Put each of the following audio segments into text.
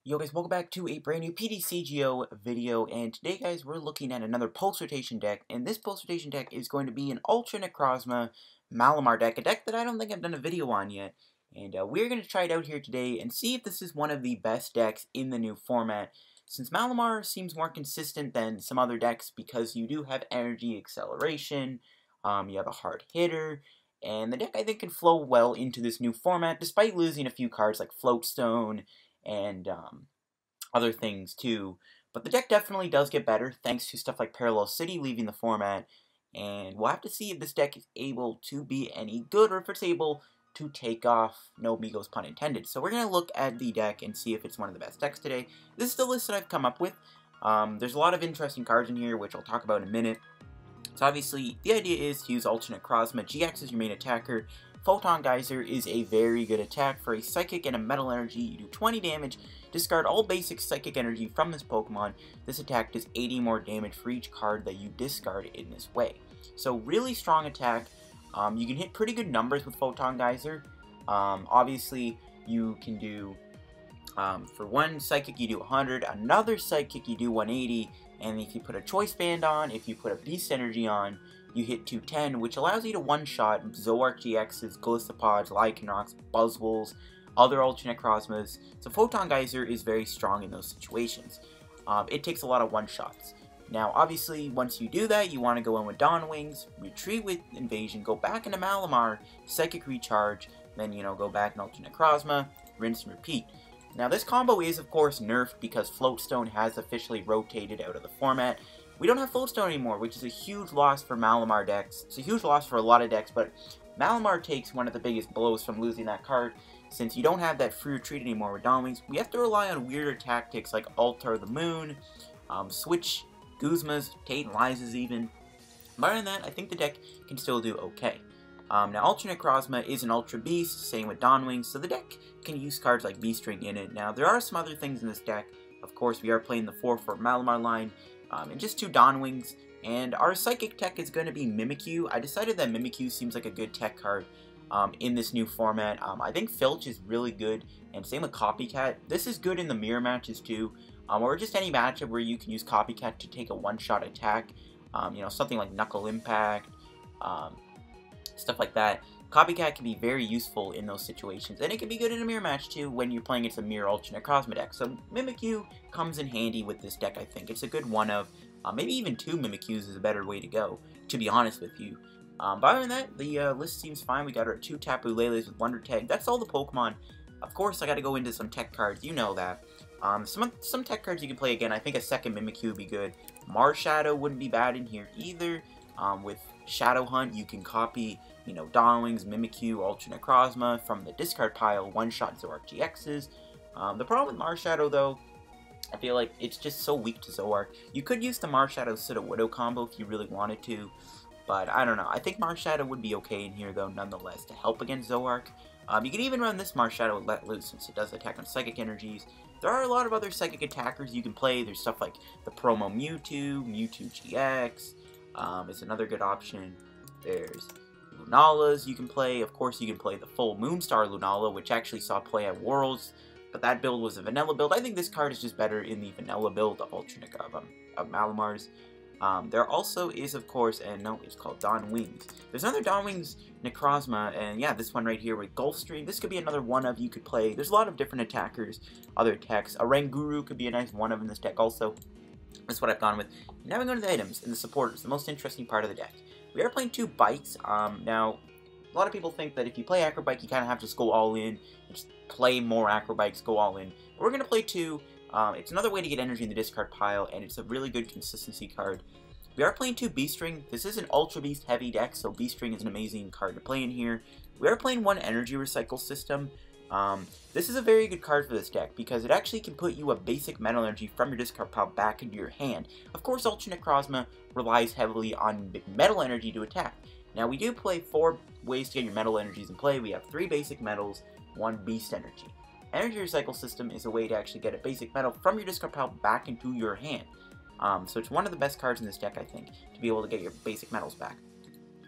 Yo guys, welcome back to a brand new PTCGO video, and today guys, we're looking at another Pulse Rotation deck, and this Pulse Rotation deck is going to be an Ultra Necrozma Malamar deck, a deck that I don't think I've done a video on yet, and we're going to try it out here today and see if this is one of the best decks in the new format, since Malamar seems more consistent than some other decks because you do have energy acceleration, you have a hard hitter, and the deck I think can flow well into this new format, despite losing a few cards like Floatstone, and other things too. But the deck definitely does get better thanks to stuff like Parallel City leaving the format, and we'll have to see if this deck is able to be any good or if it's able to take off, no Migos pun intended. So we're going to look at the deck and see if it's one of the best decks today. This is the list that I've come up with. There's a lot of interesting cards in here, which I'll talk about in a minute. So obviously, the idea is to use Ultra Necrozma-GX as your main attacker. Photon Geyser is a very good attack. For a Psychic and a Metal Energy, you do 20 damage, discard all basic Psychic Energy from this Pokemon. This attack does 80 more damage for each card that you discard in this way. So really strong attack. You can hit pretty good numbers with Photon Geyser. Obviously, you can do, for one Psychic you do 100, another Psychic you do 180, and if you put a Choice Band on, if you put a Beast Energy on, you hit 210, which allows you to one-shot Zoroark GXs, Glissopods, Lycanrocs, Buzzwoles, other Ultra Necrozmas. So Photon Geyser is very strong in those situations. It takes a lot of one-shots. Now, obviously, once you do that, you want to go in with Dawn Wings, retreat with Invasion, go back into Malamar, Psychic Recharge, then, go back in Ultra Necrozma, rinse and repeat. Now, this combo is, of course, nerfed because Floatstone has officially rotated out of the format. We don't have Floatstone anymore, which is a huge loss for Malamar decks. It's a huge loss for a lot of decks, but Malamar takes one of the biggest blows from losing that card. Since you don't have that free retreat anymore with Dawn Wings, we have to rely on weirder tactics like Altar the Moon, Switch Guzmas, Tate Liza's even. But other than that, I think the deck can still do okay. Now, Ultra Necrozma is an Ultra Beast, same with Dawn Wings, so the deck can use cards like Beast Ring in it. Now, there are some other things in this deck. Of course, we are playing the 4-4 Malamar line, and just 2 Dawn Wings, and our Psychic tech is going to be Mimikyu. I decided that Mimikyu seems like a good tech card in this new format. I think Filch is really good, and same with Copycat. This is good in the mirror matches too, or just any matchup where you can use Copycat to take a one-shot attack. Something like Knuckle Impact, stuff like that. Copycat can be very useful in those situations, and it can be good in a mirror match too when you're playing against a mirror Ultra Necrozma deck. So Mimikyu comes in handy with this deck, I think. It's a good one of, maybe even 2 Mimikyus is a better way to go, to be honest with you. But other than that, the list seems fine. We got our 2 Tapu Leles with Wonder Tag. That's all the Pokemon. Of course, I got to go into some tech cards, you know that. Some tech cards you can play again. I think a second Mimikyu would be good. Marshadow wouldn't be bad in here either. With Shadow Hunt, you can copy, Dawn Wings, Mimikyu, Ultra Necrozma from the discard pile, one-shot Zoroark GXs. The problem with Marshadow, though, I feel like it's just so weak to Zoroark. You could use the Marshadow Sudowoodo combo if you really wanted to, but I don't know. I think Marshadow would be okay in here, though, nonetheless, to help against Zoroark. You can even run this Marshadow with Let Loose, since it does attack on Psychic Energies. There are a lot of other Psychic attackers you can play. There's stuff like the Promo Mewtwo, Mewtwo GX, is another good option. There's Lunalas you can play. Of course, you can play the full Moonstar Lunala, which actually saw play at Worlds, but that build was a vanilla build. I think this card is just better in the vanilla build of of Malamar's. There also is, of course, and no, it's called Dawn Wings. There's another Dawn Wings Necrozma, and yeah, this one right here with Gulfstream. This could be another one of you could play. There's a lot of different attackers, other techs. A Ranguru could be a nice one of in this deck also. That's what I've gone with. Now we go to the items and the supporters, the most interesting part of the deck. We are playing 2 Bikes. Now, a lot of people think that if you play Acro Bike, you kind of have to just go all in, just play more Acro Bikes, go all in. But we're going to play 2. It's another way to get energy in the discard pile, and it's a really good consistency card. We are playing 2 Beast Ring. This is an Ultra Beast heavy deck, so Beast Ring is an amazing card to play in here. We are playing 1 Energy Recycle System. This is a very good card for this deck because it actually can put you a basic metal energy from your discard pile back into your hand. Of course, Ultra Necrozma relies heavily on metal energy to attack. Now, we do play 4 ways to get your metal energies in play. We have 3 basic metals, 1 beast energy. Energy Recycle System is a way to actually get a basic metal from your discard pile back into your hand. So it's one of the best cards in this deck, I think, to be able to get your basic metals back.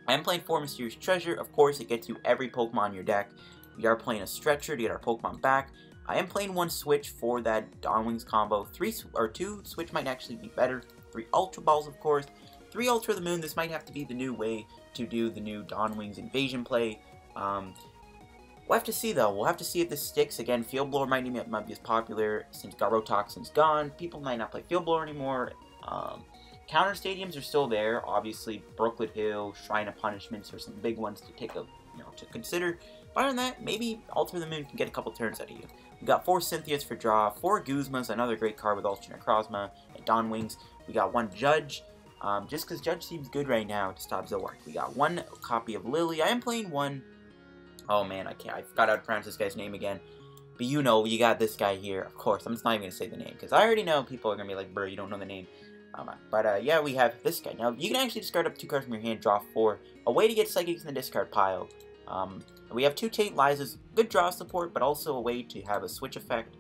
I am playing 4 Mysterious Treasure. Of course, it gets you every Pokemon in your deck. We are playing a Stretcher to get our Pokemon back. I am playing one Switch for that Dawn Wings combo. 2 Switch might actually be better. 3 Ultra Balls, of course. 3 Ultra the Moon. This might have to be the new way to do the new Dawn Wings invasion play. We'll have to see, though. We'll have to see if this sticks. Again, Field Blower might be as popular since Gyrotoxin's gone. People might not play Field Blower anymore. Counter stadiums are still there. Obviously, Brooklet Hill, Shrine of Punishments are some big ones to take to consider. But other than that, maybe Ultra the Moon can get a couple turns out of you. We got 4 Cynthias for draw, 4 Guzmas, another great card with Ultra Necrozma and Dawn Wings. We got 1 Judge, just because Judge seems good right now to stop Zilwark. We got 1 copy of Lillie. I am playing 1. Oh man, I forgot how to pronounce this guy's name again. But you know, you got this guy here. Of course, I'm just not even going to say the name, because I already know people are going to be like, bro, you don't know the name. Yeah, we have this guy. Now, you can actually discard up 2 cards from your hand, draw 4. A way to get Psychics in the discard pile. We have 2 Tate Lizas, good draw support, but also a way to have a switch effect.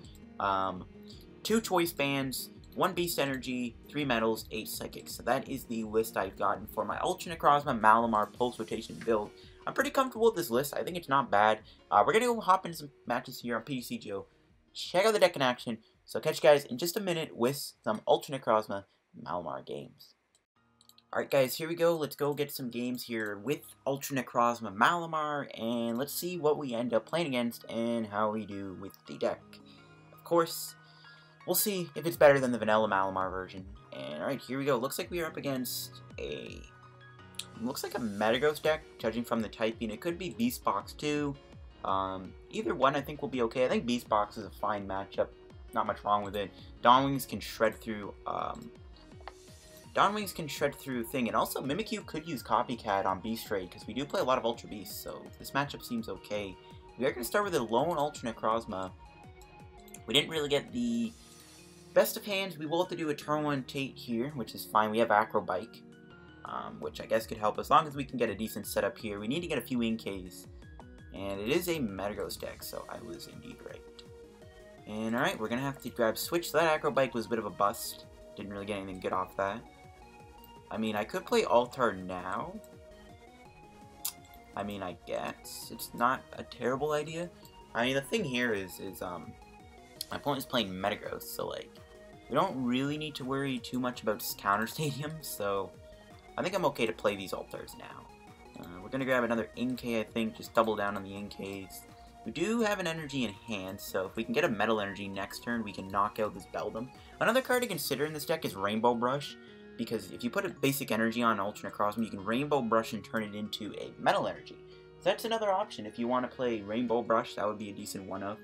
2 Choice Bands, 1 Beast Energy, 3 Metals, 8 Psychics. So that is the list I've gotten for my Ultra Necrozma Malamar Pulse Rotation build. I'm pretty comfortable with this list. I think it's not bad. We're going to go hop into some matches here on PTCGO. Check out the deck in action. So catch you guys in just a minute with some Ultra Necrozma Malamar games. Alright guys, here we go. Let's go get some games here with Ultra Necrozma Malamar, and let's see what we end up playing against and how we do with the deck. Of course, we'll see if it's better than the vanilla Malamar version. And alright, here we go. Looks like we are up against a... looks like a Metagross deck, judging from the typing. It could be Beast Box too. Either one I think will be okay. I think Beast Box is a fine matchup. Not much wrong with it. Dawn Wings can shred through... Dawn Wings can shred through thing, and also Mimikyu could use Copycat on Beast Raid, because we do play a lot of Ultra Beasts, so this matchup seems okay. We are going to start with a lone Ultra Necrozma. We didn't really get the best of hands. We will have to do a turn 1 Tate here, which is fine. We have Acro Bike, which I guess could help as long as we can get a decent setup here. We need to get a few Inkays, and it is a Metagross deck, so I was indeed right. And alright, we're going to have to grab Switch. So that Acro Bike was a bit of a bust. Didn't really get anything good off that. I mean, I could play Altar now. I mean, I guess. It's not a terrible idea. I mean, the thing here is my opponent is playing Metagross, so, like, we don't really need to worry too much about counter stadiums, so I think I'm okay to play these Altars now. We're going to grab another Inkay, I think, just double down on the Inkays. We do have an energy in hand, so if we can get a Metal Energy next turn, we can knock out this Beldum. Another card to consider in this deck is Rainbow Brush, because if you put a basic energy on Ultra Necrozma, you can Rainbow Brush and turn it into a Metal Energy. So that's another option. If you want to play Rainbow Brush, that would be a decent one-of.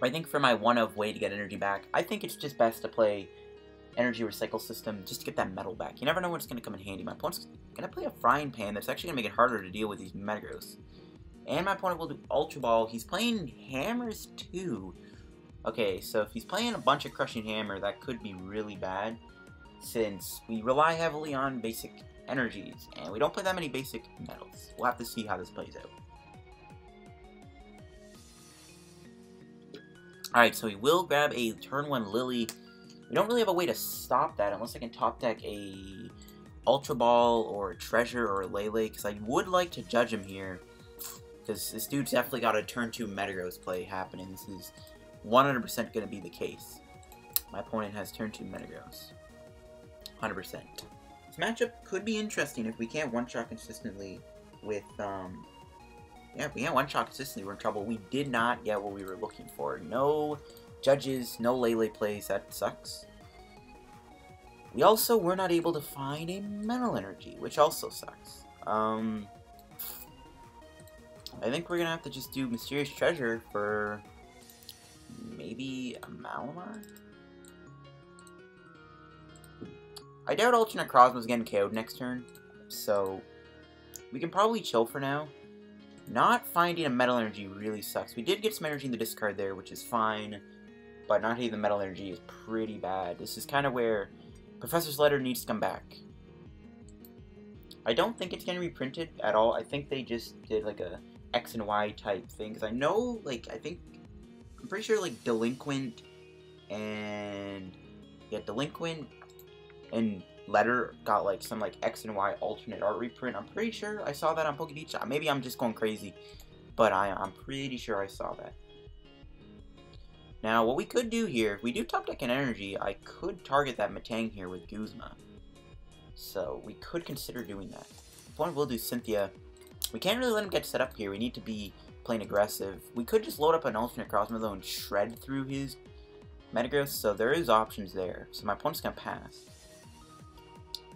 I think for my one-of way to get energy back, I think it's just best to play Energy Recycle System just to get that metal back. You never know when it's going to come in handy. My opponent's going to play a Frying Pan that's actually going to make it harder to deal with these Metagross. And my opponent will do Ultra Ball. He's playing Hammers too. Okay, so if he's playing a bunch of Crushing Hammer, that could be really bad, since we rely heavily on basic energies, and we don't play that many basic metals. We'll have to see how this plays out. Alright, so we will grab a turn 1 Lillie. We don't really have a way to stop that, unless I can top deck a Ultra Ball, or a Treasure, or a Lele, because I would like to judge him here, because this dude's definitely got a turn 2 Metagross play happening. This is 100% going to be the case. My opponent has turn 2 Metagross. 100%. This matchup could be interesting if we can't one-shot consistently with, yeah, if we can't one-shot consistently, we're in trouble. We did not get what we were looking for. No Judges, no Lele plays, that sucks. We also were not able to find a Metal Energy, which also sucks. I think we're going to have to just do Mysterious Treasure for... maybe a Malamar? I doubt Ultra Necrozma's getting KO'd next turn, so we can probably chill for now. Not finding a Metal Energy really sucks. We did get some energy in the discard there, which is fine, but not hitting the Metal Energy is pretty bad. This is kind of where Professor's Letter needs to come back. I don't think it's going to be printed at all. I think they just did like a X and Y type thing, because I know, like, I'm pretty sure, like, Delinquent and... yeah, Delinquent and Letter got, like, some, like, X and Y alternate art reprint. I'm pretty sure I saw that on PokeBeach. Maybe I'm just going crazy. but I'm pretty sure I saw that. Now, what we could do here, if we do top deck an energy, I could target that Metang here with Guzma. So, we could consider doing that. The point we'll do Cynthia. We can't really let him get set up here. We need to be playing aggressive. We could just load up an Ultra Necrozma though and shred through his Metagross, so there is options there. So my opponent's gonna pass.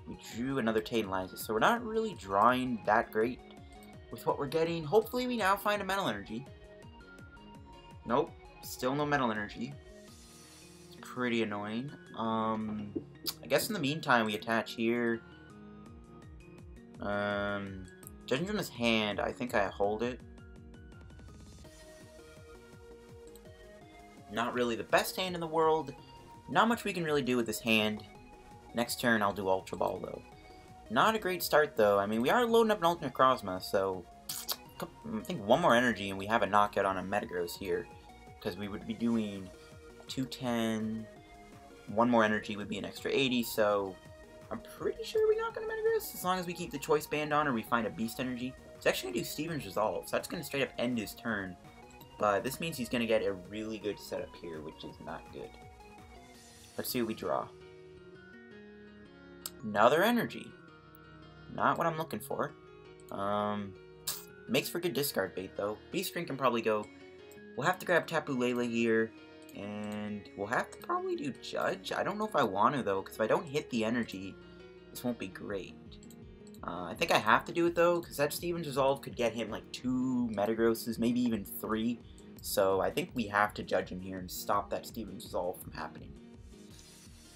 We drew another Tate Liza, so we're not really drawing that great with what we're getting. Hopefully we now find a Metal Energy. Nope. Still no Metal Energy. It's pretty annoying. I guess in the meantime we attach here. Judging from his hand, I think I hold it. Not really the best hand in the world. Not much we can really do with this hand. Next turn I'll do Ultra Ball though. Not a great start though. I mean, we are loading up an Ultra Necrozma, so I think one more energy and we have a knockout on a Metagross here. Because we would be doing 210, one more energy would be an extra 80, so I'm pretty sure we're not going to Metagross as long as we keep the Choice Band on or we find a Beast Energy. It's actually going to do Steven's Resolve, so that's going to straight up end his turn. But this means he's going to get a really good setup here, which is not good. Let's see what we draw. Another energy. Not what I'm looking for. Makes for good discard bait though. Beast Ring can probably go. We'll have to grab Tapu Lele here, and we'll have to probably do Judge. I don't know if I want to, though, because if I don't hit the energy, this won't be great. I think I have to do it, though, because that Steven's Resolve could get him, like, 2 Metagrosses, maybe even 3. So I think we have to Judge him here and stop that Steven's Resolve from happening.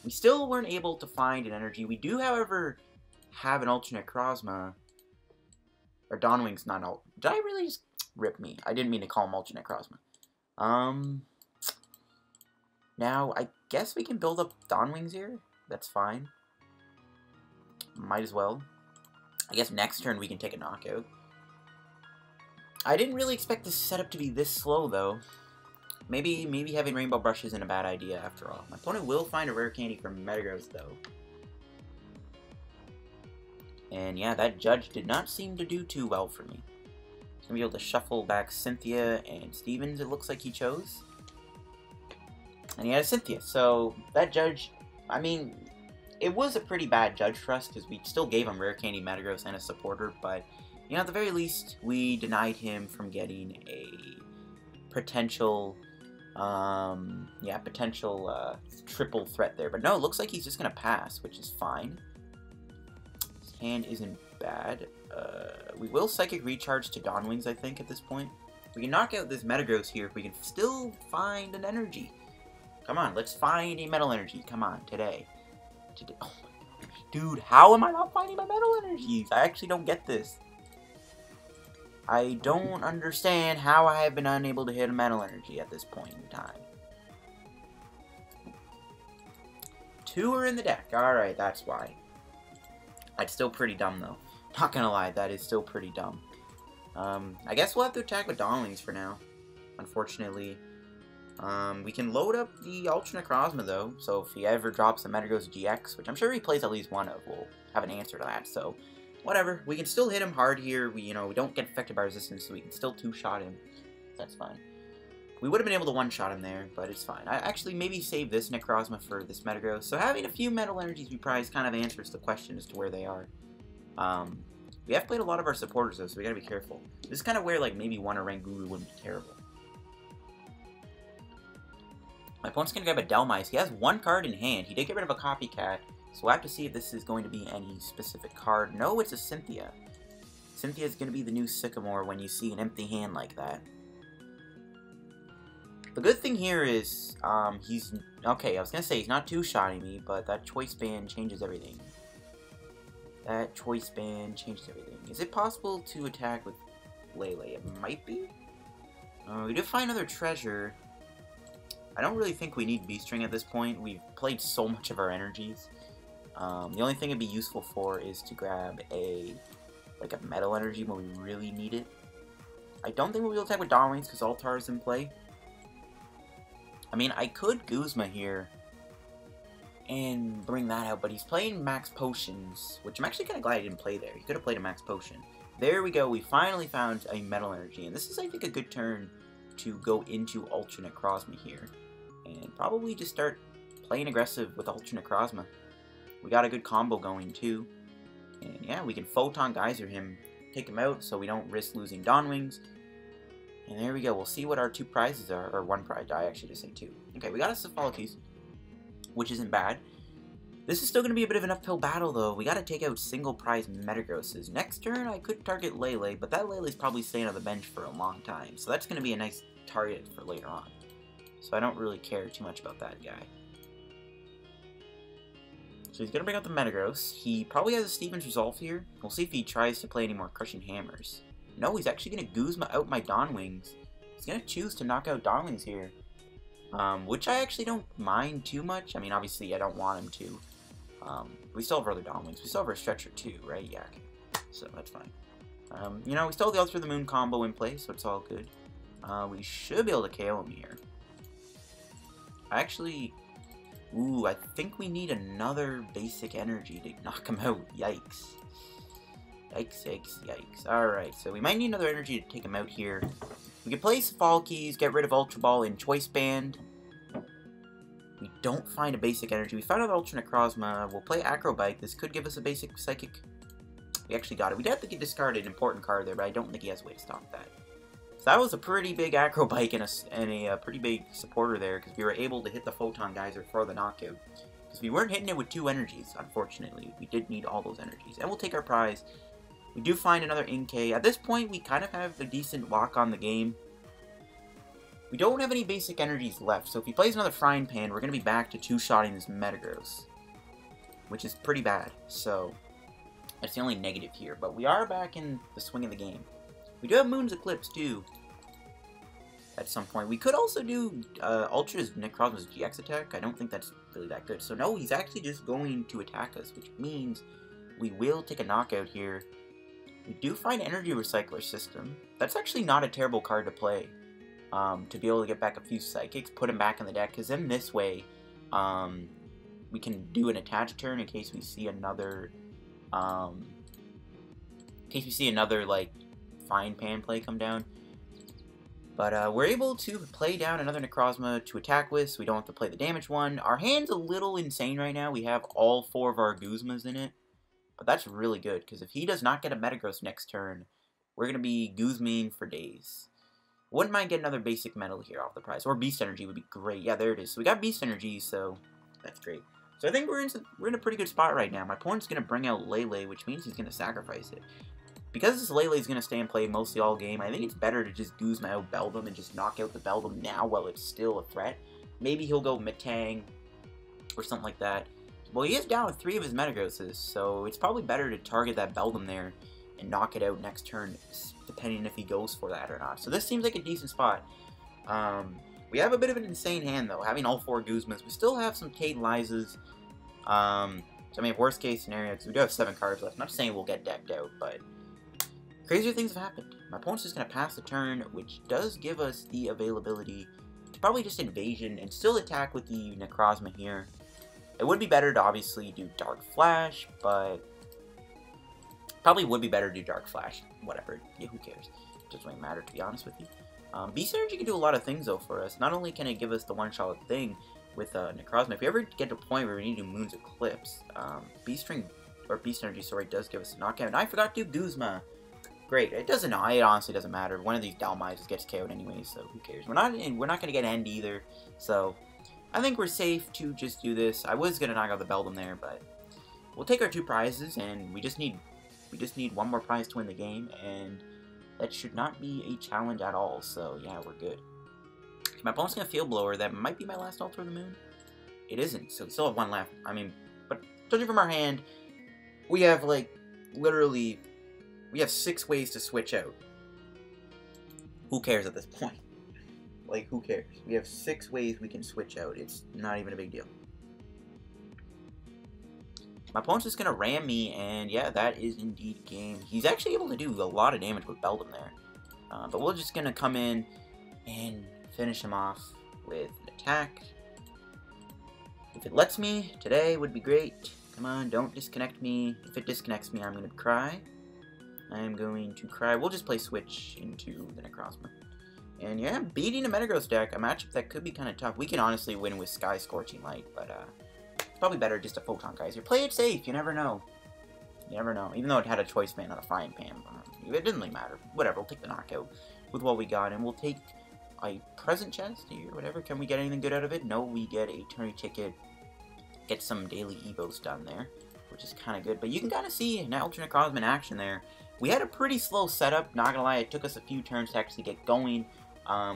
We still weren't able to find an energy. We do, however, have an Ultra Necrozma. Or Dawnwing's not Ultra. Did I really just rip me? I didn't mean to call him Ultra Necrozma. Now, I guess we can build up Dawnwings here. That's fine. Might as well. I guess next turn we can take a knockout. I didn't really expect this setup to be this slow, though. Maybe having Rainbow Brush isn't a bad idea, after all. My opponent will find a rare candy from Metagross, though. And yeah, that Judge did not seem to do too well for me. He's going to be able to shuffle back Cynthia and Stevens, it looks like he chose. And he had a Cynthia, so that Judge, I mean, it was a pretty bad Judge for us, because we still gave him Rare Candy, Metagross, and a supporter, but, you know, at the very least, we denied him from getting a potential, triple threat there. But no, it looks like he's just going to pass, which is fine. His hand isn't bad. We will Psychic Recharge to Dawnwings, I think, at this point. We can knock out this Metagross here if we can still find an energy. Come on, let's find a Metal Energy. Come on, today. Oh my gosh, dude, how am I not finding my Metal Energies? I actually don't get this. I don't understand how I have been unable to hit a Metal Energy at this point in time. 2 are in the deck. Alright, that's why. That's still pretty dumb, though. Not gonna lie, that is still pretty dumb. I guess we'll have to attack with Dawnwings for now. Unfortunately. We can load up the Ultra Necrozma, though. So if he ever drops a Metagross GX, which I'm sure he plays at least one of, we'll have an answer to that. So, whatever. We can still hit him hard here. We don't get affected by resistance, so we can still 2-shot him. That's fine. We would have been able to 1-shot him there, but it's fine. I actually maybe save this Necrozma for this Metagross. So having a few Metal Energies we prize kind of answers the question as to where they are. We have played a lot of our supporters, though, so we gotta be careful. This is kind of where, like, maybe one Oranguru wouldn't be terrible. My opponent's gonna grab a Delmise. He has 1 card in hand. He did get rid of a Copycat, so we'll have to see if this is going to be any specific card. No, it's a Cynthia. Cynthia is gonna be the new Sycamore when you see an empty hand like that. The good thing here is, he's... Okay, I was gonna say he's not 2-shotting me, but that Choice Band changes everything. That Choice Band changes everything. Is it possible to attack with Lele? It might be. We did find another treasure. I don't really think we need Beast Ring at this point. We've played so much of our energies. The only thing it'd be useful for is to grab a Metal Energy when we really need it. I don't think we'll be able to attack with Dawnwings because Altar is in play. I mean, I could Guzma here and bring that out, but he's playing Max Potions, which I'm actually kind of glad he didn't play there. He could have played a Max Potion. there we go. We finally found a Metal Energy, and this is, I think, a good turn to go into Ultra Necrozma here, and probably just start playing aggressive with Ultra Necrozma. We got a good combo going too, and yeah, we can Photon Geyser him, take him out, so we don't risk losing Dawn Wings. And there we go. We'll see what our 2 prizes are, or 1 prize. I actually just say 2. Okay, we got a Sophocles, which isn't bad. This is still going to be a bit of an uphill battle, though. We got to take out single prize Metagrosses. Next turn, I could target Lele, but that Lele's probably staying on the bench for a long time, so that's going to be a nice target for later on. So I don't really care too much about that guy. So he's going to bring out the Metagross. He probably has a Steven's Resolve here. We'll see if he tries to play any more Crushing Hammers. No, he's actually going to Guzma out my Dawn Wings. He's going to choose to knock out Dawn Wings here. Which I actually don't mind too much. I mean, obviously, I don't want him to. We still have other Dawn Wings. We still have our Stretcher too, right? Yeah, okay. So that's fine. You know, we still have the Ultra the Moon combo in place, so it's all good. We should be able to KO him here. Actually, ooh, I think we need another basic energy to knock him out. Yikes. Yikes, yikes, yikes. Alright, so we might need another energy to take him out here. We can play Sophocles, get rid of Ultra Ball in Choice Band. We don't find a basic energy. We found another Ultra Necrozma. We'll play Acro Bike. This could give us a basic Psychic. We actually got it. We did have to discard an important card there, but I don't think he has a way to stop that. So that was a pretty big Acro Bike and a pretty big supporter there, because we were able to hit the Photon Geyser for the knockout. Because we weren't hitting it with 2 energies, unfortunately. We did need all those energies. And we'll take our prize. We do find another Inkay. At this point, we kind of have a decent lock on the game. We don't have any basic energies left, so if he plays another Frying Pan, we're going to be back to 2-shotting this Metagross, which is pretty bad, so that's the only negative here, but we are back in the swing of the game. We do have Moon's Eclipse, too, at some point. We could also do Ultra Necrozma's GX attack. I don't think that's really that good, so no, he's actually just going to attack us, which means we will take a knockout here. We do find Energy Recycler System. That's actually not a terrible card to play. To be able to get back a few Psychics, put them back in the deck, because then this way, we can do an attach turn in case we see another, like, Fine Pan play come down. But, we're able to play down another Necrozma to attack with, so we don't have to play the damage one. Our hand's a little insane right now. We have all 4 of our Guzmas in it, but that's really good, because if he does not get a Metagross next turn, we're going to be Guzming for days. Wouldn't mind getting another basic metal here off the prize. Or Beast Energy would be great. Yeah, there it is. So we got Beast Energy, so that's great. So I think we're in a pretty good spot right now. My opponent's going to bring out Lele, which means he's going to sacrifice it. Because this Lele is going to stay in play mostly all game, I think it's better to just Guzma out Beldum and just knock out the Beldum now while it's still a threat. Maybe he'll go Metang or something like that. Well, he is down with 3 of his Metagrosses, so it's probably better to target that Beldum there and knock it out next turn, depending if he goes for that or not. So this seems like a decent spot. We have a bit of an insane hand, though, having all 4 Guzmas. We still have some Tate Lizas. So, I mean, worst case scenario, because we do have 7 cards left. I'm not saying we'll get decked out, but crazier things have happened. My opponent's just going to pass the turn, which does give us the availability to probably just Invasion and still attack with the Necrozma here. It would be better to obviously do Dark Flash, but probably would be better to do Dark Flash. Whatever. Yeah, who cares? It doesn't really matter, to be honest with you. Beast Energy can do a lot of things, though, for us. Not only can it give us the one-shot thing with Necrozma, if we ever get to a point where we need to do Moon's Eclipse, Beast Energy, sorry, does give us a knockout. And I forgot to do Guzma. Great. It honestly doesn't matter. One of these Dalmizes gets KO'd anyway, so who cares? We're not going to get End either, so I think we're safe to just do this. I was going to knock out the Beldum there, but we'll take our 2 prizes, and we just need 1 more prize to win the game, and that should not be a challenge at all, so yeah, we're good. My opponent's going to Field Blower. That might be my last Ultra of the Moon. It isn't, so we still have 1 left. I mean, but judging from our hand, we have, like, literally, we have 6 ways to switch out. Who cares at this point? Like, who cares? We have 6 ways we can switch out. It's not even a big deal. My opponent's just going to ram me, and yeah, that is indeed game. He's actually able to do a lot of damage with Beldum there. But we're just going to come in and finish him off with an attack. If it lets me, today would be great. Come on, don't disconnect me. If it disconnects me, I'm going to cry. I'm going to cry. We'll just play Switch into the Necrozma. And yeah, beating a Metagross deck, a matchup that could be kind of tough. We can honestly win with Sky Scorching Light, but it's probably better just a Photon Geyser. Play it safe, you never know. You never know. Even though it had a Choice Band on a Frying Pan, it didn't really matter. Whatever, we'll take the knockout with what we got, and we'll take a present chest here, whatever. Can we get anything good out of it? No, we get a tourney ticket, get some daily Evos done there, which is kind of good. But you can kind of see an Ultra Necrozma in action there. We had a pretty slow setup, not gonna lie. It took us a few turns to actually get going,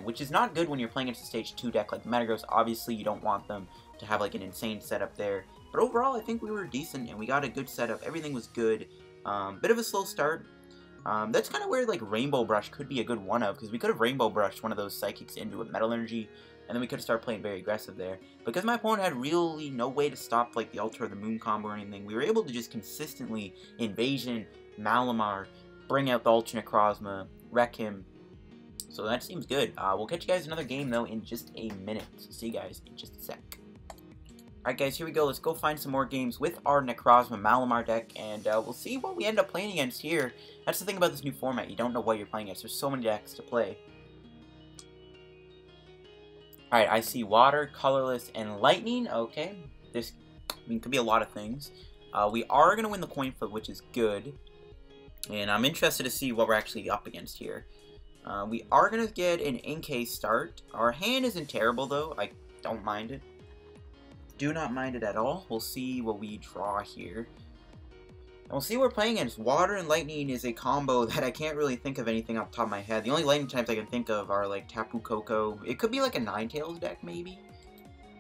which is not good when you're playing against a stage 2 deck like Metagross. Obviously, you don't want them to have like an insane setup there. But overall, I think we were decent, and we got a good setup. Everything was good. Bit of a slow start. That's kind of where like Rainbow Brush could be a good one of, because we could have Rainbow Brushed one of those Psychics into a Metal Energy, and then we could have started playing very aggressive there. Because my opponent had really no way to stop like the Ultra or the Moon combo or anything, we were able to just consistently Invasion, Malamar, bring out the Ultra Necrozma, wreck him. So that seems good. We'll catch you guys another game though in just a minute. So see you guys in just a sec. Alright guys, here we go. Let's go find some more games with our Necrozma Malamar deck, and we'll see what we end up playing against here. That's the thing about this new format. You don't know what you're playing against. There's so many decks to play. Alright, I see Water, Colorless, and Lightning. Okay. This could be a lot of things. We are going to win the coin flip, which is good. And I'm interested to see what we're actually up against here. We are going to get an Inkay start. Our hand isn't terrible, though. I don't mind it. Do not mind it at all. We'll see what we draw here. And we'll see what we're playing against. Water and Lightning is a combo that I can't really think of anything off the top of my head. The only Lightning types I can think of are like Tapu Koko. It could be like a Ninetales deck, maybe.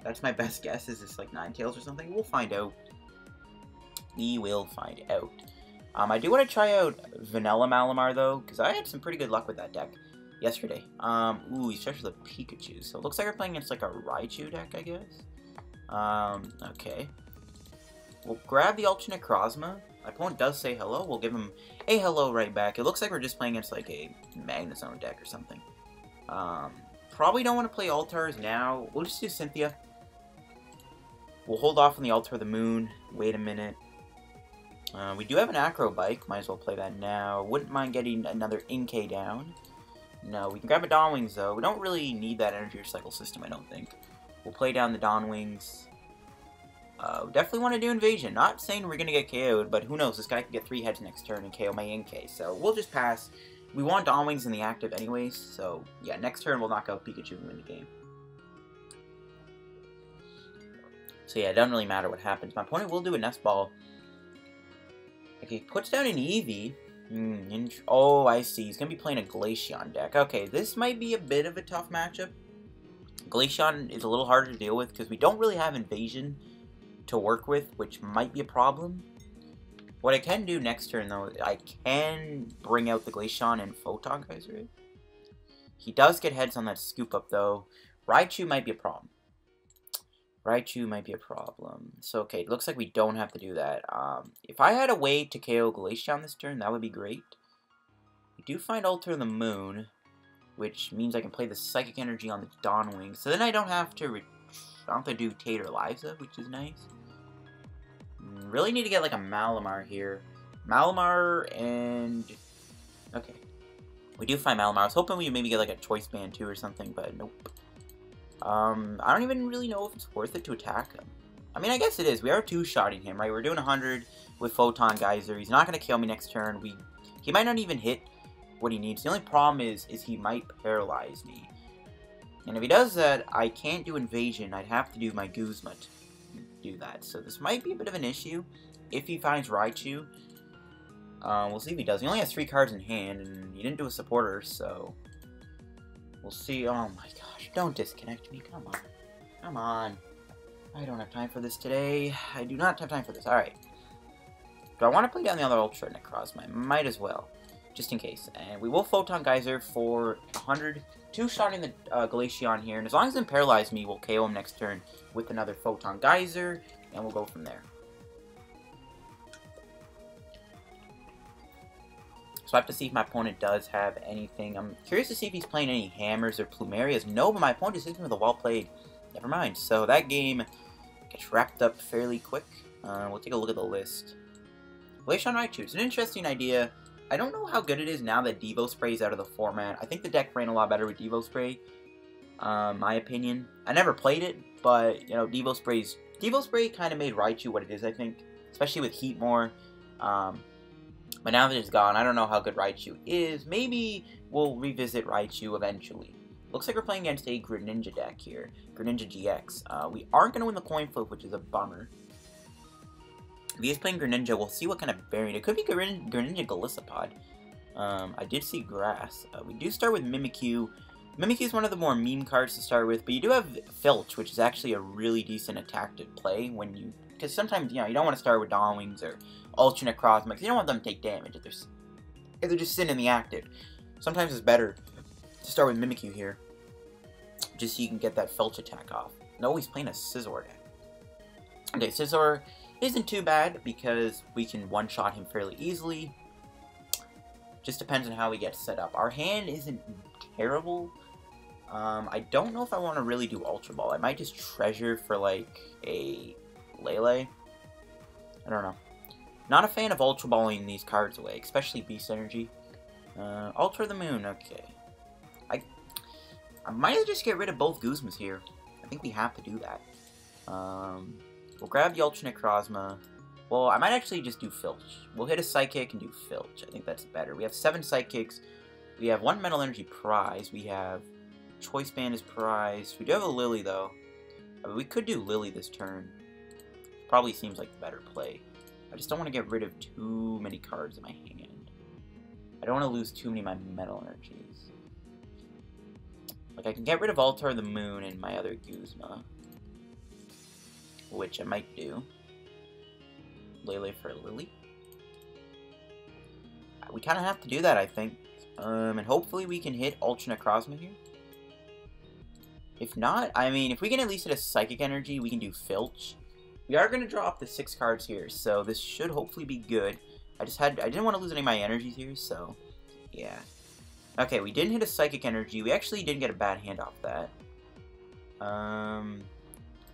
That's my best guess, is this like Ninetales or something. We'll find out. We will find out. I do want to try out Vanilla Malamar, though, because I had some pretty good luck with that deck yesterday. Ooh, he starts with a Pikachu. So it looks like we're playing against like a Raichu deck, I guess. Okay. We'll grab the Ultra Necrozma. My opponent does say hello. We'll give him a hello right back. It looks like we're just playing against like a Magnezone deck or something. Probably don't want to play Altars now. We'll just do Cynthia. We'll hold off on the Altar of the Moon. Wait a minute. We do have an Acro Bike. Might as well play that now. Wouldn't mind getting another Inkay down. No, we can grab a Dawnwings though. We don't really need that energy recycle system, I don't think. We'll play down the Dawnwings. Definitely want to do Invasion. Not saying we're going to get KO'd, but who knows. This guy could get 3 heads next turn and KO my Inkay. So we'll just pass. We want Dawnwings in the active anyways. So yeah, next turn we'll knock out Pikachu and win the game. So yeah, it doesn't really matter what happens. My opponent will do a Nest Ball. Okay, he puts down an Eevee. Oh, I see. He's going to be playing a Glaceon deck. Okay, this might be a bit of a tough matchup. Glaceon is a little harder to deal with because we don't really have Invasion to work with, which might be a problem. What I can do next turn, though, I can bring out the Glaceon and Photon Geyser. He does get heads on that scoop up, though. Raichu might be a problem. So, okay, it looks like we don't have to do that. If I had a way to KO Glaceon this turn, that would be great. We do find Ultra the Moon, which means I can play the Psychic Energy on the Dawnwing. So then I don't have to do Tate Liza, which is nice. Really need to get like a Malamar here. Malamar and... Okay. We do find Malamar. I was hoping we maybe get like a Choice Band too or something, but nope. I don't even really know if it's worth it to attack him. I mean, I guess it is. We are two-shotting him, right? We're doing 100 with Photon Geyser. He's not going to kill me next turn. He might not even hit what he needs. The only problem is he might paralyze me. And if he does that, I can't do Invasion. I'd have to do my Guzma to do that. So this might be a bit of an issue if he finds Raichu. We'll see if he does. He only has 3 cards in hand, and he didn't do a supporter, so... We'll see. Oh my gosh, don't disconnect me. Come on. Come on. I don't have time for this today. I do not have time for this. Alright. Do I want to play down the other Ultra Necrozma? I might as well. Just in case. And we will Photon Geyser for 100. Two-shotting the Glaceon here. And as long as it doesn't paralyze me, we'll KO him next turn with another Photon Geyser. And we'll go from there. So I have to see if my opponent does have anything. I'm curious to see if he's playing any Hammers or Plumerias. No, but my opponent just hit me with a well played. Never mind. So that game gets wrapped up fairly quick. We'll take a look at the list. Glaceon Raichu. It's an interesting idea. I don't know how good it is now that Devo Spray is out of the format. I think the deck ran a lot better with Devo Spray, my opinion. I never played it, but, you know, Devo Spray kind of made Raichu what it is, I think. Especially with Heat more. But now that it's gone, I don't know how good Raichu is. Maybe we'll revisit Raichu eventually. Looks like we're playing against a Greninja deck here. Greninja GX. We aren't going to win the coin flip, which is a bummer. If he is playing Greninja, we'll see what kind of variant. It could be Greninja Golisopod. I did see Grass. We do start with Mimikyu. Mimikyu is one of the more meme cards to start with, but you do have Filch, which is actually a really decent attack to play when you... Because sometimes, you know, you don't want to start with Dawn Wings or Ultra Necrozma, because you don't want them to take damage if they're just sitting in the active. Sometimes it's better to start with Mimikyu here, just so you can get that Filch attack off. No, he's playing a Scizor deck. Okay, Scizor isn't too bad, because we can one-shot him fairly easily. Just depends on how we get set up. Our hand isn't terrible. I don't know if I want to really do Ultra Ball. I might just treasure for, like, a Lele. I don't know. Not a fan of Ultra Balling these cards away, especially Beast Energy. Ultra the Moon, okay. I might just get rid of both Guzmas here. I think we have to do that. We'll grab the Ultra Necrozma. Well, I might actually just do Filch. We'll hit a Psychic and do Filch. I think that's better. We have 7 Psychics. We have 1 Mental Energy prize. We have Choice Band as prize. We do have a Lillie, though. We could do Lillie this turn. Probably seems like the better play. I just don't want to get rid of too many cards in my hand. I don't want to lose too many of my Mental Energies. Like, I can get rid of Ultra the Moon and my other Guzma, which I might do. Lele for Lillie. We kind of have to do that, I think. And hopefully we can hit Ultra Necrozma here. If not, I mean, if we can at least hit a Psychic Energy, we can do Filch. We are going to draw up the 6 cards here, so this should hopefully be good. I didn't want to lose any of my energies here, so yeah. Okay, we didn't hit a Psychic Energy. We actually didn't get a bad hand off that.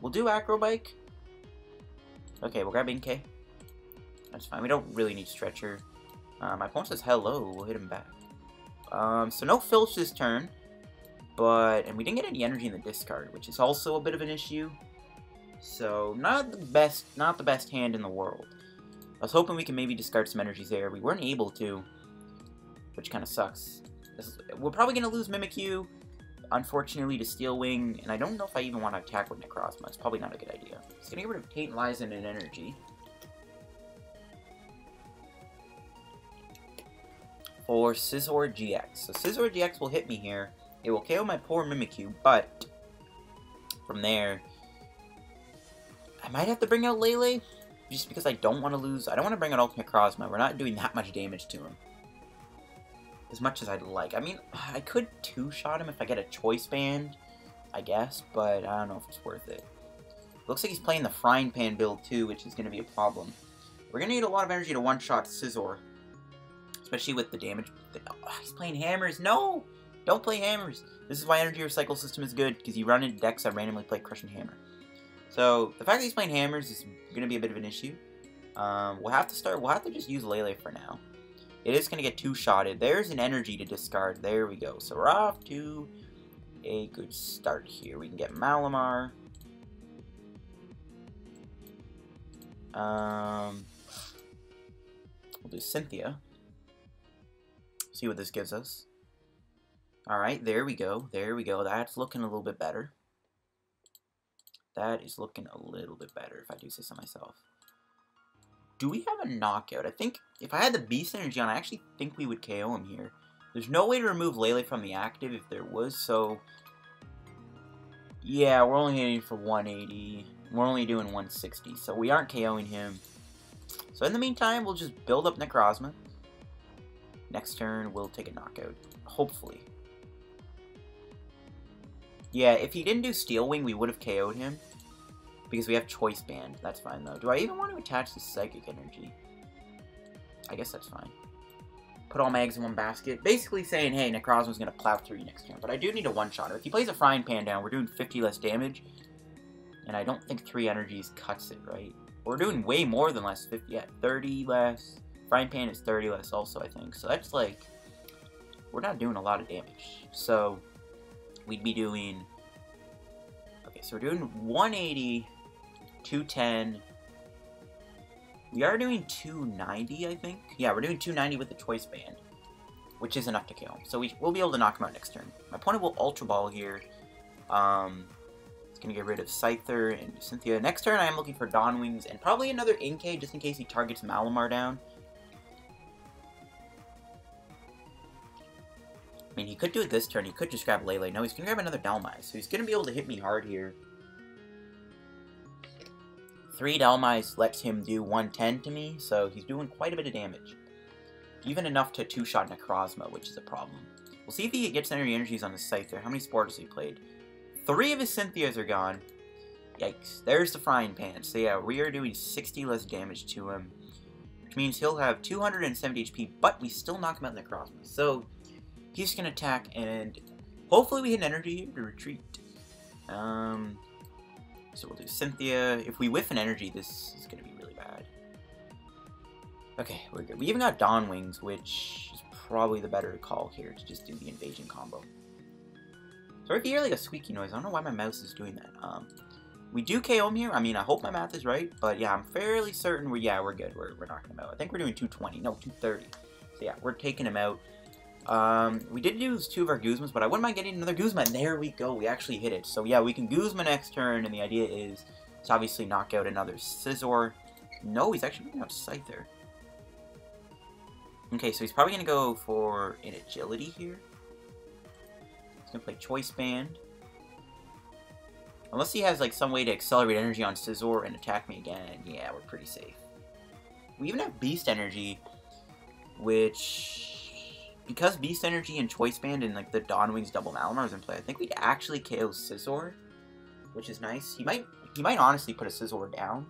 We'll do Acro Bike. Okay, we'll grab Inkay. That's fine. We don't really need Stretcher. My opponent says hello. We'll hit him back. So no Filch this turn. And we didn't get any energy in the discard, which is also a bit of an issue. So not the best hand in the world. I was hoping we can maybe discard some energies there. We weren't able to, which kind of sucks. We're probably going to lose Mimikyu, unfortunately, to Steel Wing, and I don't know if I even want to attack with Necrozma. It's probably not a good idea. It's going to get rid of Tate Liza and an energy. For Scizor GX. So Scizor GX will hit me here. It will KO my poor Mimikyu, but from there, I might have to bring out Lele, just because I don't want to lose. I don't want to bring out Ultra Necrozma. We're not doing that much damage to him, as much as I'd like. I mean, I could 2-shot him if I get a Choice Band, I guess, but I don't know if it's worth it. Looks like he's playing the Frying Pan build too, which is going to be a problem. We're going to need a lot of energy to one-shot Scizor, especially with the damage. Oh, he's playing Hammers. No! Don't play Hammers. This is why Energy Recycle System is good, because you run into decks that randomly play Crushing Hammer. So, the fact that he's playing Hammers is going to be a bit of an issue. We'll have to just use Lele for now. It is going to get 2-shotted. There's an energy to discard. There we go. So, we're off to a good start here. We can get Malamar. We'll do Cynthia. See what this gives us. Alright, there we go. There we go. That's looking a little bit better. That is looking a little bit better, if I do say so myself. Do we have a knockout? I think if I had the Beast Energy on, I actually think we would KO him here. There's no way to remove Lele from the active if there was, so... Yeah, we're only hitting for 180. We're only doing 160, so we aren't KOing him. So in the meantime, we'll just build up Necrozma. Next turn, we'll take a knockout. Hopefully. Yeah, if he didn't do Steel Wing, we would have KO'd him. Because we have Choice Band. That's fine, though. Do I even want to attach the Psychic Energy? I guess that's fine. Put all my eggs in one basket. Basically saying, hey, Necrozma's going to plow through you next turn. But I do need a one-shot. If he plays a Frying Pan down, we're doing 50 less damage. And I don't think 3 energies cuts it, right? We're doing way more than less. 50, yeah, 30 less. Frying Pan is 30 less also, I think. So that's like, we're not doing a lot of damage. So we'd be doing, okay, so we're doing 180, 210. We are doing 290, I think. Yeah, we're doing 290 with the Choice Band, which is enough to kill him. So we'll be able to knock him out next turn. My opponent will Ultra Ball here. It's going to get rid of Scyther and Cynthia. Next turn, I am looking for Dawn Wings and probably another Inkay, just in case he targets Malamar down. I mean, he could do it this turn. He could just grab Lele. No, he's going to grab another Dhelmise. So he's going to be able to hit me hard here. 3 Dhelmise lets him do 110 to me, so he's doing quite a bit of damage. Even enough to 2-shot Necrozma, which is a problem. We'll see if he gets any energies on his Scyther. How many Spores has he played? 3 of his Cynthias are gone. Yikes. There's the Frying Pan. So yeah, we are doing 60 less damage to him. Which means he'll have 270 HP, but we still knock him out in Necrozma. So he's going to attack, and hopefully we hit an energy here to retreat. So we'll do Cynthia. If we whiff an energy, this is going to be really bad. Okay, we're good. We even got Dawn Wings, which is probably the better call here to just do the invasion combo. Sorry if you hear like a squeaky noise. I don't know why my mouse is doing that. We do KO him here. I mean, I hope my math is right, but yeah, I'm fairly certain we're good. We're knocking him out. I think we're doing 220. No, 230. So yeah, we're taking him out. We did lose 2 of our Guzmas, but I wouldn't mind getting another Guzma, and there we go. We actually hit it. So yeah, we can Guzma next turn, and the idea is to obviously knock out another Scizor. No, he's actually going to have Scyther. Okay, so he's probably going to go for an Agility here. He's going to play Choice Band. Unless he has like some way to accelerate energy on Scizor and attack me again, yeah, we're pretty safe. We even have Beast Energy, which, because Beast Energy and Choice Band and like the Dawn Wings double Malamar is in play, I think we'd actually KO Scizor, which is nice. He might honestly put a Scizor down.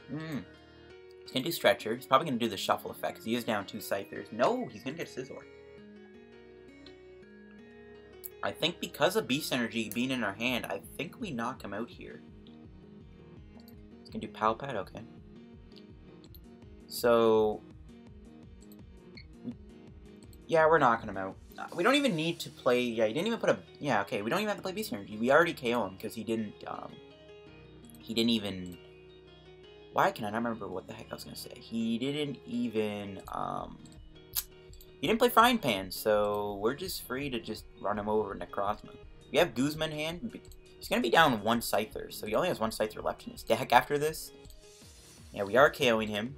He's going to do Stretcher. He's probably going to do the Shuffle effect because he is down 2 Scythers. No, he's going to get Scizor. I think because of Beast Energy being in our hand, I think we knock him out here. He's going to do Palpad, okay. So, yeah, we're knocking him out. We don't even need to play, yeah, he didn't even put a, yeah, okay, we don't even have to play Beast Energy. We already KO him because he didn't even, why can I not remember what the heck I was going to say? He didn't even, he didn't play Frying Pan, so we're just free to just run him over Necrozma. We have Guzma in hand. He's going to be down 1 Scyther, so he only has 1 Scyther left in his deck after this. Yeah, we are KOing him,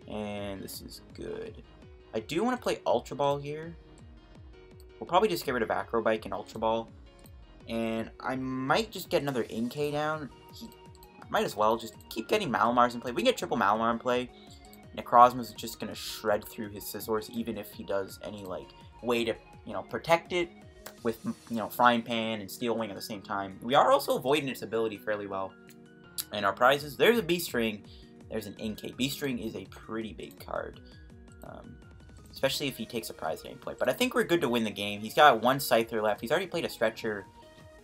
and this is good. I do want to play Ultra Ball here. We'll probably just get rid of Acro Bike and Ultra Ball, and I might just get another Inkay down. Might as well just keep getting Malamars in play. We can get triple Malamar in play. Necrozma is just going to shred through his Scizors, even if he does any, like, way to, you know, protect it with, you know, Frying Pan and Steel Wing at the same time. We are also avoiding its ability fairly well. And our prizes, there's a Beast Ring, there's an Inkay. Beast Ring is a pretty big card, especially if he takes a prize at any point. But I think we're good to win the game. He's got 1 Scyther left. He's already played a Stretcher.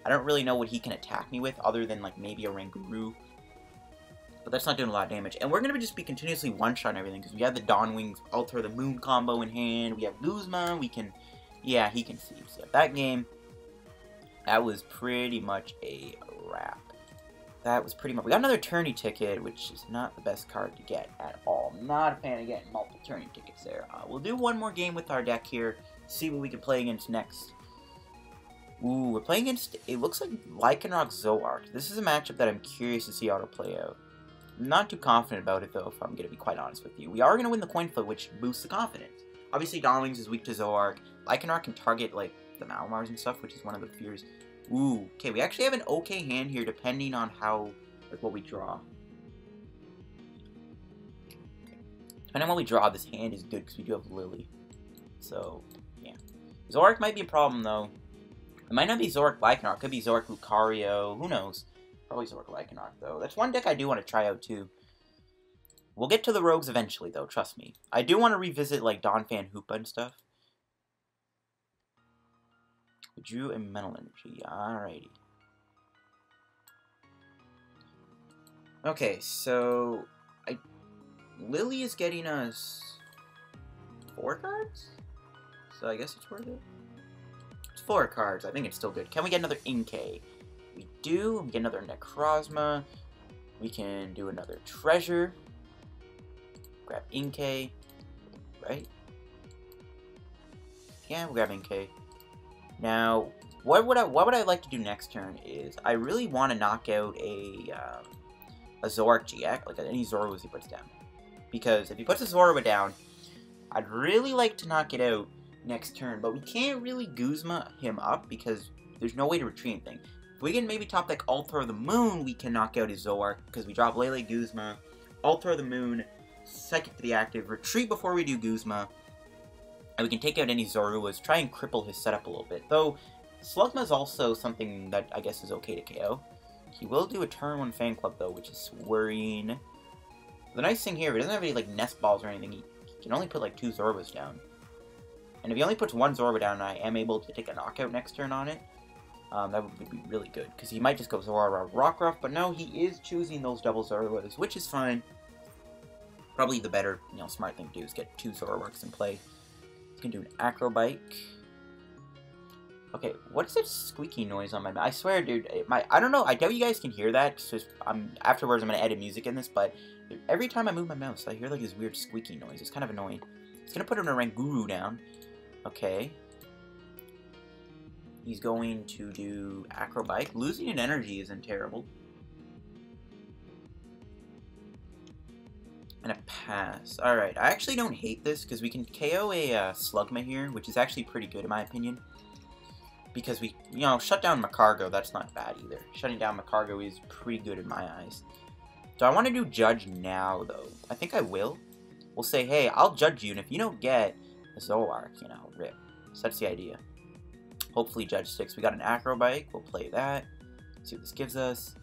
I don't really know what he can attack me with, other than, like, maybe a Ranguru. But that's not doing a lot of damage. And we're going to just be continuously one-shotting everything, because we have the Dawn Wings, Ultra the Moon combo in hand. We have Guzma. We can, yeah, he can see. So that game, that was pretty much a wrap. That was pretty much, we got another tourney ticket, which is not the best card to get at all. Not a fan of getting multiple tourney tickets there. We'll do one more game with our deck here, see what we can play against next. Ooh, we're playing against, it looks like Lycanroc Zoroark. This is a matchup that I'm curious to see how it'll play out. I'm not too confident about it, though, if I'm going to be quite honest with you. We are going to win the coin flip, which boosts the confidence. Obviously, Dawn Wings is weak to Zoroark. Lycanroc can target, like, the Malamars and stuff, which is one of the fears. Ooh, okay, we actually have an okay hand here, depending on how, like, what we draw. Depending on what we draw, this hand is good, because we do have Lillie. So, yeah. Zoroark might be a problem, though. It might not be Zoroark Lycanroc. It could be Zoroark Lucario. Who knows? Probably Zoroark Lycanroc, though. That's one deck I do want to try out, too. We'll get to the rogues eventually, though. Trust me. I do want to revisit, like, Donphan Hoopa and stuff. We drew a Mental Energy. Alrighty. Okay, so... Lillie is getting us 4 cards? So I guess it's worth it. It's 4 cards. I think it's still good. Can we get another Inkay? We do. We get another Necrozma. We can do another Treasure. Grab Inkay. Right? Yeah, we'll grab Inkay. Now, what would I like to do next turn is I really want to knock out a Zoroark GX, like any Zorua he puts down. Because if he puts a Zorua down, I'd really like to knock it out next turn, but we can't really Guzma him up because there's no way to retreat anything. If we can maybe top deck Ultra the Moon, we can knock out his Zoroark because we drop Lele Guzma, Ultra the Moon, Psychic to the active, retreat before we do Guzma, and we can take out any Zoruas, try and cripple his setup a little bit. Though, Slugma is also something that I guess is okay to KO. He will do a turn 1 fan club though, which is worrying. The nice thing here, if he doesn't have any like nest balls or anything, he can only put like 2 Zoruas down. And if he only puts 1 Zorua down and I am able to take a knockout next turn on it, that would be really good. Because he might just go Zorua Rockruff, but no, he is choosing those double Zoruas, which is fine. Probably the better, smart thing to do is get 2 Zoroarks in play. He's gonna do an Acro Bike. Okay, what is that squeaky noise on my mouth? I swear, dude, I don't know, I doubt you guys can hear that, because afterwards I'm gonna edit music in this, but every time I move my mouse, I hear like this weird squeaky noise. It's kind of annoying. He's gonna put an Oranguru down. Okay. He's going to do Acro Bike. Losing an energy isn't terrible. And a pass. Alright, I actually don't hate this, because we can KO a Slugma here, which is actually pretty good in my opinion. Because we, shut down Macargo, that's not bad either. Shutting down Macargo is pretty good in my eyes. So I want to do Judge now, though. I think I will. We'll say, hey, I'll judge you, and if you don't get a Zoroark, rip. So that's the idea. Hopefully Judge sticks. We got an Acro Bike. We'll play that. See what this gives us.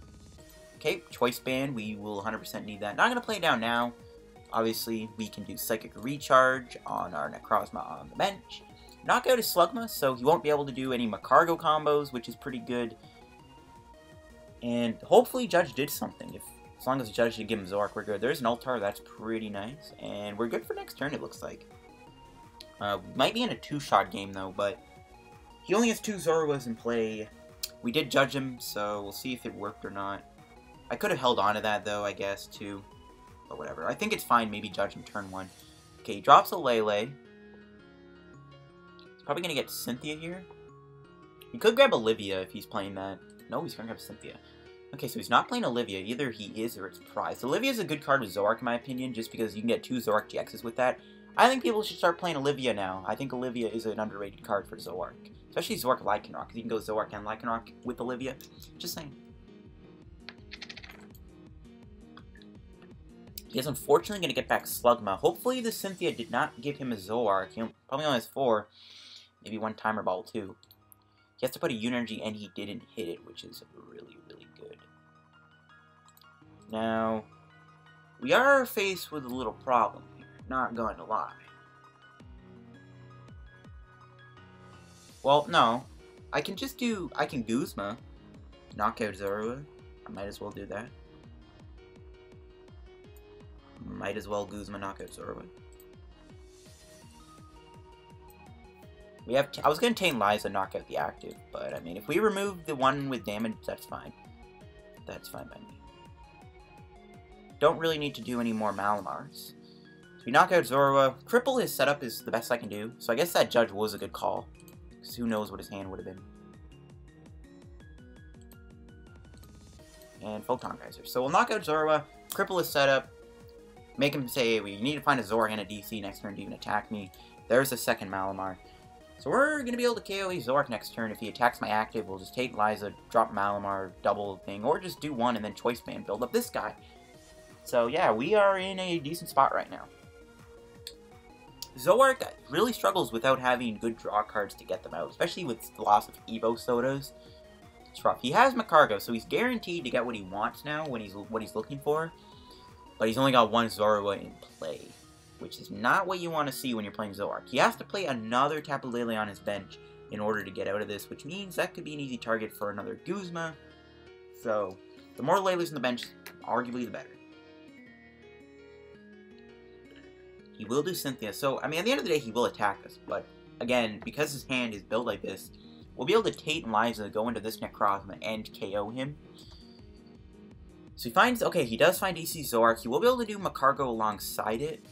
Okay, Choice Band. We will 100% need that. Not going to play it down now. Obviously, we can do Psychic Recharge on our Necrozma on the bench. Knock out his Slugma, so he won't be able to do any Macargo combos, which is pretty good. And hopefully Judge did something. As long as Judge did give him Zoroark, we're good. There's an Altar, that's pretty nice. And we're good for next turn, it looks like. Might be in a 2-shot game, though, but he only has 2 Zoruas in play. We did judge him, so we'll see if it worked or not. I could have held on to that, though, I guess, too. But whatever. I think it's fine, maybe judge him turn 1. Okay, he drops a Lele. He's probably going to get Cynthia here. He could grab Olivia if he's playing that. No, he's going to grab Cynthia. Okay, so he's not playing Olivia. Either he is or it's prized. Olivia is a good card with Zoroark, in my opinion, just because you can get 2 Zoroark GXs with that. I think people should start playing Olivia now. I think Olivia is an underrated card for Zoroark. Especially Zoroark Lycanroc, because you can go Zoroark and Lycanroc with Olivia. Just saying. He is unfortunately going to get back Slugma. Hopefully the Cynthia did not give him a Zoroark. He probably only has 4. Maybe 1 Timer Ball too. He has to put a Unenergy and he didn't hit it, which is really, really good. Now, we are faced with a little problem here. Not going to lie. Well, no. I can Guzma. Knock out Zorua. I might as well do that. Might as well Guzma knock out Zorua. I was going to Tate Liza knock out the active, but I mean, if we remove the one with damage, that's fine. That's fine by me. Don't really need to do any more Malamars. So we knock out Zorua. Cripple his setup is the best I can do, so I guess that Judge was a good call. Because who knows what his hand would have been. And Photon Geyser. So we'll knock out Zorua, cripple his setup, make him say, we need to find a Zoroark and a DC next turn to even attack me. There's a second Malamar. So we're going to be able to KO his Zoroark next turn. If he attacks my active, we'll just take Liza, drop Malamar, double thing, or just do one and then Choice Band, build up this guy. So yeah, we are in a decent spot right now. Zoroark really struggles without having good draw cards to get them out, especially with the loss of Evo Sodas. It's rough. He has Macargo, so he's guaranteed to get what he wants now, what he's looking for. But he's only got 1 Zorua in play, which is not what you want to see when you're playing Zoroark. He has to play another Tapu Lele on his bench in order to get out of this, which means that could be an easy target for another Guzma. So, the more Leles on the bench, arguably the better. He will do Cynthia. So, I mean, at the end of the day, he will attack us. But, again, because his hand is built like this, we'll be able to Tate Liza, go into this Necrozma, and KO him. So he finds, okay, he does find EC Zoroark. He will be able to do Magcargo alongside it.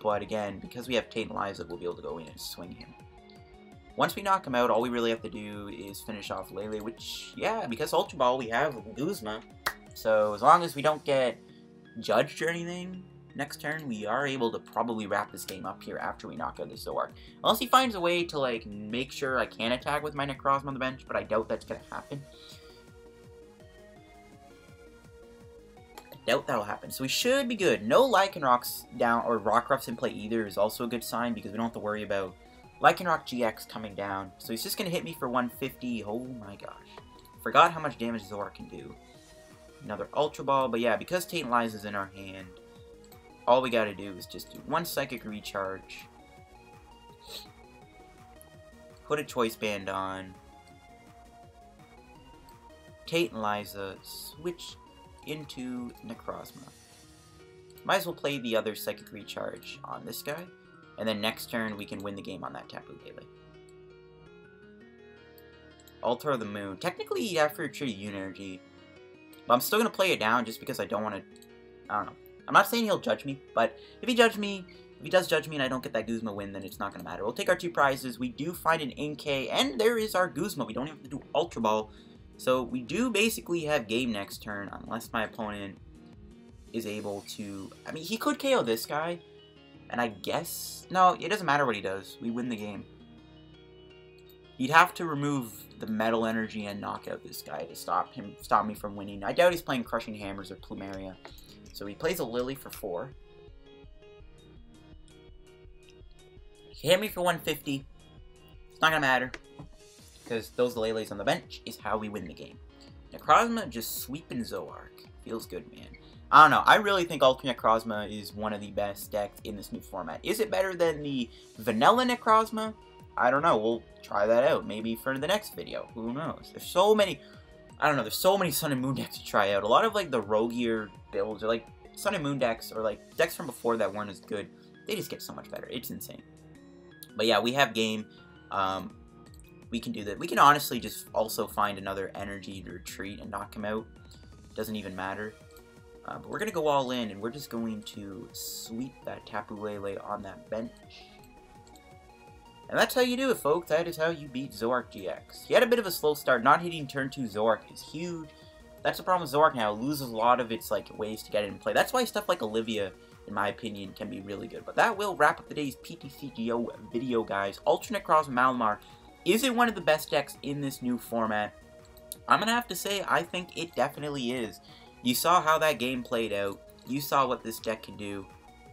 But again, because we have Tate Liza, we'll be able to go in and swing him. Once we knock him out, all we really have to do is finish off Lele, which, yeah, because Ultra Ball, we have Guzma. So as long as we don't get judged or anything next turn, we are able to probably wrap this game up here after we knock out the Zoroark. Unless he finds a way to, like, make sure I can attack with my Necrozma on the bench, but I doubt that's going to happen. Doubt that'll happen. So we should be good. No Lycanrocks down, or Rockruffs in play either is also a good sign, because we don't have to worry about Lycanroc GX coming down. So he's just going to hit me for 150. Oh my gosh. Forgot how much damage Zoroark can do. Another Ultra Ball. But yeah, because Tate Liza's in our hand, all we got to do is just do one Psychic Recharge. Put a Choice Band on. Tate Liza. Switch into Necrozma. Might as well play the other Psychic Recharge on this guy, and then next turn we can win the game on that Tapu Lele. Altar the Moon. Technically, you have for Tree Unit Energy, but I'm still going to play it down just because I don't want to, I don't know. I'm not saying he'll judge me, but if he does judge me and I don't get that Guzma win, then it's not going to matter. We'll take our 2 prizes. We do find an Inkay, and there is our Guzma. We don't have to do Ultra Ball. So we do basically have game next turn, unless my opponent is able to, I mean, he could KO this guy, and I guess, no, it doesn't matter what he does. We win the game. He'd have to remove the Metal Energy and knock out this guy to stop me from winning. I doubt he's playing Crushing Hammers or Plumeria. So he plays a Lily for 4. He hit me for 150. It's not gonna matter, because those Leles on the bench is how we win the game. Necrozma just sweeping Zoroark. Feels good, man. I don't know. I really think Ultra Necrozma is one of the best decks in this new format. Is it better than the vanilla Necrozma? I don't know. We'll try that out. Maybe for the next video. Who knows? There's so many, I don't know. There's so many Sun and Moon decks to try out. A lot of, like, the roguier builds, or, like, Sun and Moon decks, or, like, decks from before that weren't as good. They just get so much better. It's insane. But, yeah, we have game. We can do that. We can honestly just also find another energy to retreat and knock him out. Doesn't even matter. But we're going to go all in, and we're just going to sweep that Tapu Lele on that bench. And that's how you do it, folks. That is how you beat Zoroark GX. He had a bit of a slow start. Not hitting turn 2 Zoroark is huge. That's the problem with Zoroark now. It loses a lot of its, like, ways to get it in play. That's why stuff like Olivia, in my opinion, can be really good. But that will wrap up today's PTCGO video, guys. Ultra Necrozma Malamar. Is it one of the best decks in this new format? I'm going to have to say I think it definitely is. You saw how that game played out. You saw what this deck can do.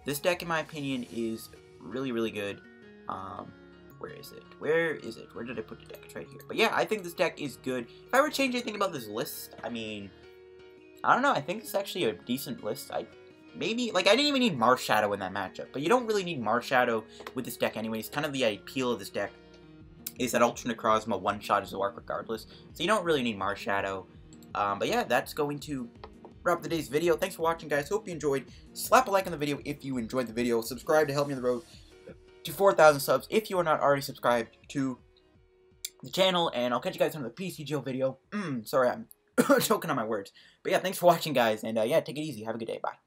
This deck, in my opinion, is really, really good. Where is it? Where is it? Where did I put the deck? It's right here. But yeah, I think this deck is good. If I were to change anything about this list, I mean, I don't know. I think it's actually a decent list. Maybe, like, I didn't even need Marshadow in that matchup. But you don't really need Marshadow with this deck anyways. Kind of the appeal of this deck is that Ultra Necrozma one-shot Zoroark regardless. So you don't really need Marshadow. But yeah, that's going to wrap up today's video. Thanks for watching, guys. Hope you enjoyed. Slap a like on the video if you enjoyed the video. Subscribe to help me on the road to 4,000 subs if you are not already subscribed to the channel. And I'll catch you guys on the PTCGO video. Sorry, I'm choking on my words. But yeah, thanks for watching, guys. And yeah, take it easy. Have a good day. Bye.